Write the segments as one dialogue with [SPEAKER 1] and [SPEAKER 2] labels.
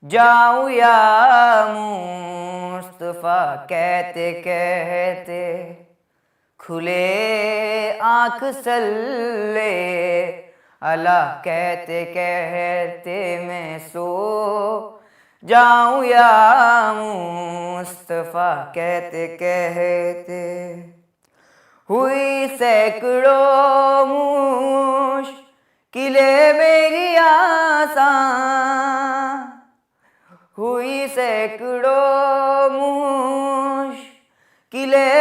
[SPEAKER 1] जाऊं या मुस्तफा कहते कहते, खुले आँख सल्ले अला कहते कहते मैं सो जाऊं या मुस्तफा कहते कहते। हुई सैकड़ों मुश्किलें मेरी आसान, हुई सैकड़ों मुश्किलें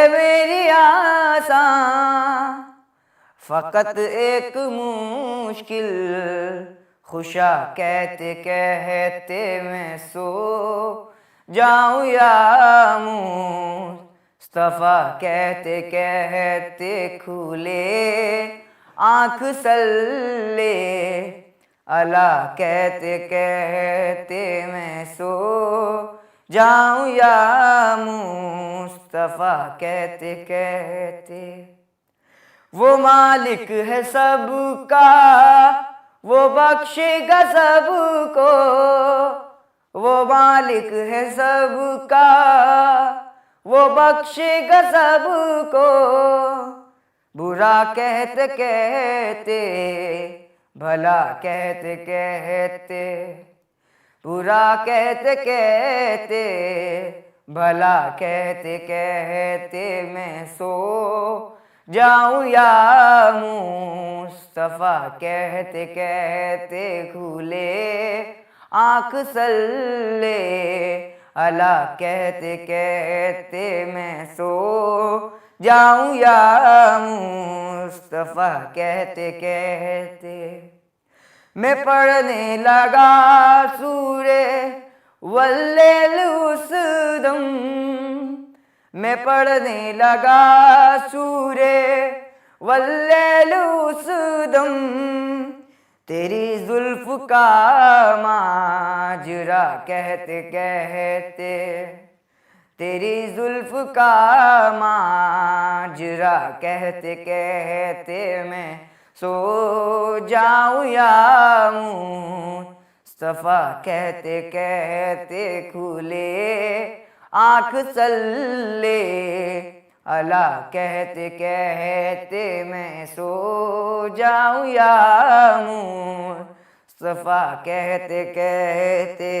[SPEAKER 1] मेरी आसान, फ़कत एक मुश्किल खुशा कहते कहते मैं सो जाऊं या मुस्तफा कहते कहते, खुले आँख सल्ले अला कहते कहते मैं सो जाऊं या मुस्तफा कहते कहते। वो मालिक है सबका, वो बख्शेगा सबको, वो मालिक है सबका, वो बख्शेगा सबको। बुरा कहते कहते भला कहते कहते, बुरा कहते कहते भला कहते कहते मैं सो जाऊं या मुस्तफा कहते कहते, खुले आँख सल्ले अला कहते कहते मैं सो जाऊं या मुस्तफा कहते कहते। मैं पढ़ने लगा सूरे वल्लैल उस दम, मैं पढ़ने लगा सूरे वल्लैल उस दम, तेरी जुल्फ का माजरा कहते कहते, तेरी जुल्फ का माजरा कहते कहते मैं सो जाऊं या मुस्तफा कहते कहते, खुले आँख सल्ले अला कहते कहते मैं सो जाऊं या मुस्तफा कहते कहते।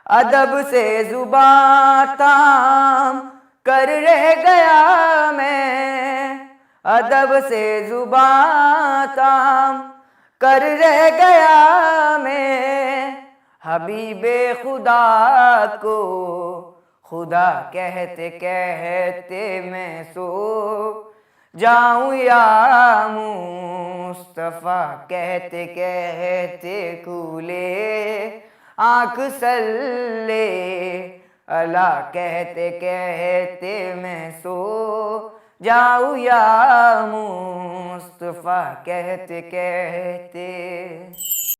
[SPEAKER 1] अदब से जुबां ताम कर रह गया मैं, अदब से जुबां ताम कर रह गया मैं, हबीबे खुदा को खुदा कहते कहते मैं सो जाऊं या मुस्तफा कहते कहते, खुले आँख सल्ले अला कहते कहते मैं सो जाऊं या मुस्तफा कहते कहते।